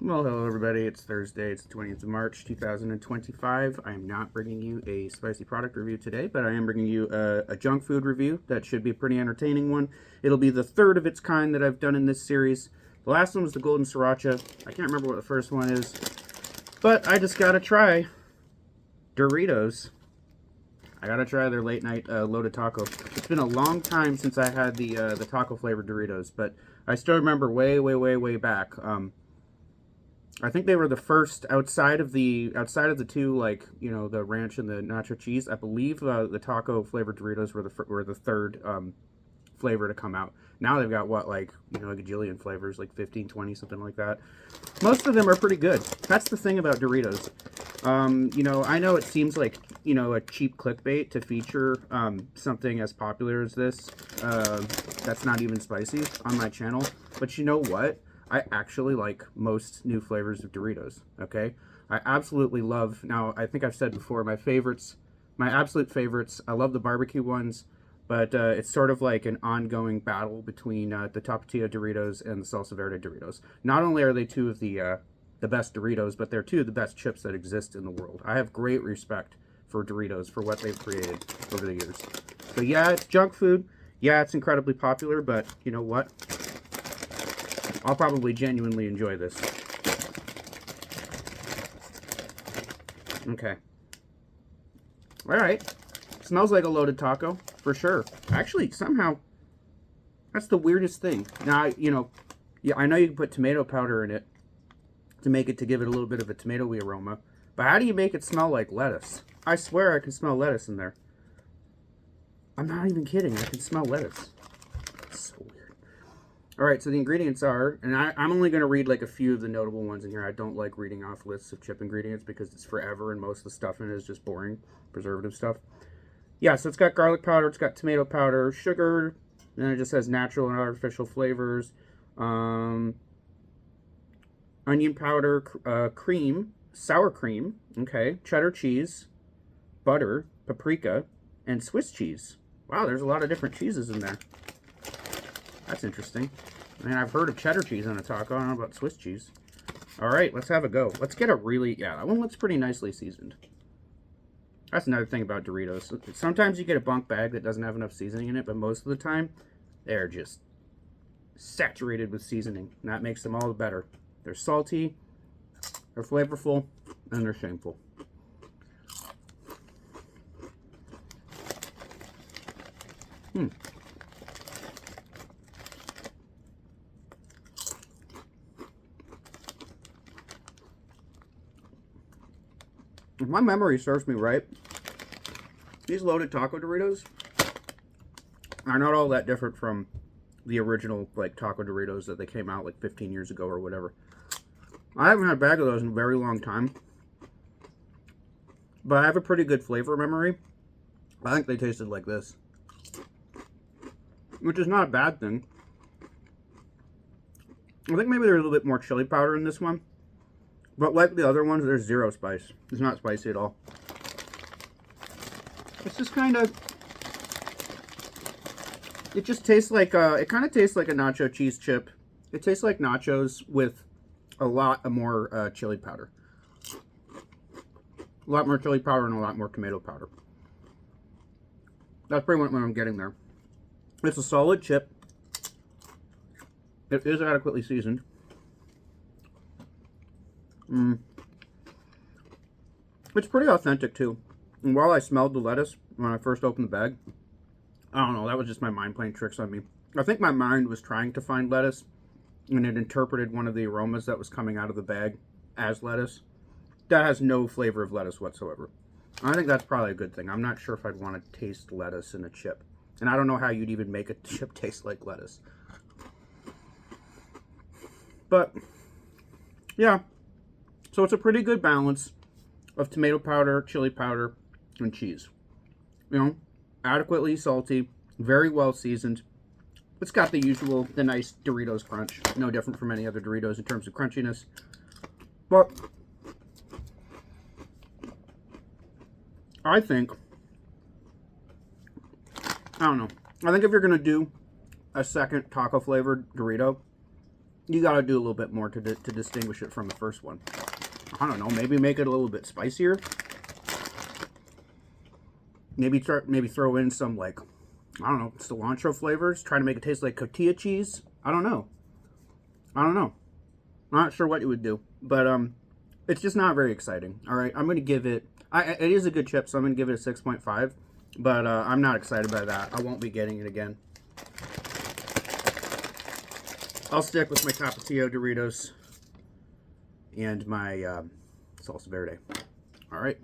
Well, hello everybody. It's Thursday. It's the 20th of March, 2025. I am not bringing you a spicy product review today, but I am bringing you a junk food review that should be a pretty entertaining one. It'll be the third of its kind that I've done in this series. The last one was the Golden Sriracha. I can't remember what the first one is, but I just gotta try Doritos. I gotta try their late night loaded taco. It's been a long time since I had the taco flavored Doritos, but I still remember way back. I think they were the first outside of the two, like, you know, the ranch and the nacho cheese. I believe the taco flavored Doritos were the third flavor to come out. Now they've got what, like, you know, like a gajillion flavors, like 15, 20, something like that. Most of them are pretty good. That's the thing about Doritos. You know, I know it seems like, you know, a cheap clickbait to feature something as popular as this that's not even spicy on my channel. But you know what? I actually like most new flavors of Doritos, okay? I absolutely love, now I think I've said before, my absolute favorites, I love the barbecue ones, but it's sort of like an ongoing battle between the Tapatio Doritos and the Salsa Verde Doritos. Not only are they two of the best Doritos, but they're two of the best chips that exist in the world. I have great respect for Doritos, for what they've created over the years. But yeah, it's junk food. Yeah, it's incredibly popular, but you know what? I'll probably genuinely enjoy this. Okay. Alright. Smells like a loaded taco, for sure. Actually, somehow, that's the weirdest thing. Now, you know, yeah, I know you can put tomato powder in it to give it a little bit of a tomatoey aroma. But how do you make it smell like lettuce? I swear I can smell lettuce in there. I'm not even kidding. I can smell lettuce. It's so weird. Alright, so the ingredients are, and I'm only going to read like a few of the notable ones in here. I don't like reading off lists of chip ingredients because it's forever and most of the stuff in it is just boring preservative stuff. Yeah, so it's got garlic powder, it's got tomato powder, sugar, and it just has natural and artificial flavors. Onion powder, cream, sour cream, okay, cheddar cheese, butter, paprika, and Swiss cheese. Wow, there's a lot of different cheeses in there. That's interesting. I mean, I've heard of cheddar cheese on a taco. I don't know about Swiss cheese. All right, let's have a go. Let's get a really, yeah, that one looks pretty nicely seasoned. That's another thing about Doritos. Sometimes you get a bunk bag that doesn't have enough seasoning in it, but most of the time, they're just saturated with seasoning. And that makes them all the better. They're salty, they're flavorful, and they're shameful. If my memory serves me right, these loaded taco Doritos are not all that different from the original, like, taco Doritos that they came out like 15 years ago or whatever. I haven't had a bag of those in a very long time, but I have a pretty good flavor memory. I think they tasted like this, which is not a bad thing. I think maybe there's a little bit more chili powder in this one. But like the other ones, there's zero spice. It's not spicy at all. It's just kind of... It just tastes like... it kind of tastes like a nacho cheese chip. It tastes like nachos with a lot more chili powder. A lot more chili powder and a lot more tomato powder. That's pretty much what I'm getting there. It's a solid chip. It is adequately seasoned. It's pretty authentic too. And while I smelled the lettuce when I first opened the bag, I don't know, that was just my mind playing tricks on me. I think my mind was trying to find lettuce, and it interpreted one of the aromas that was coming out of the bag as lettuce. That has no flavor of lettuce whatsoever. I think that's probably a good thing. I'm not sure if I'd want to taste lettuce in a chip. And I don't know how you'd even make a chip taste like lettuce. But, yeah. So it's a pretty good balance of tomato powder, chili powder, and cheese. You know, adequately salty, very well seasoned. It's got the usual, the nice Doritos crunch. No different from any other Doritos in terms of crunchiness. But I think, I don't know. I think if you're going to do a second taco flavored Dorito, You gotta do a little bit more to distinguish it from the first one. I don't know, maybe make it a little bit spicier. Maybe throw in some, like, I don't know, cilantro flavors. Try to make it taste like cotija cheese. I don't know. I'm not sure what it would do, but it's just not very exciting. All right, I'm gonna give it. It is a good chip, so I'm gonna give it a 6.5. But I'm not excited by that. I won't be getting it again. I'll stick with my Tapatio Doritos and my salsa verde. All right.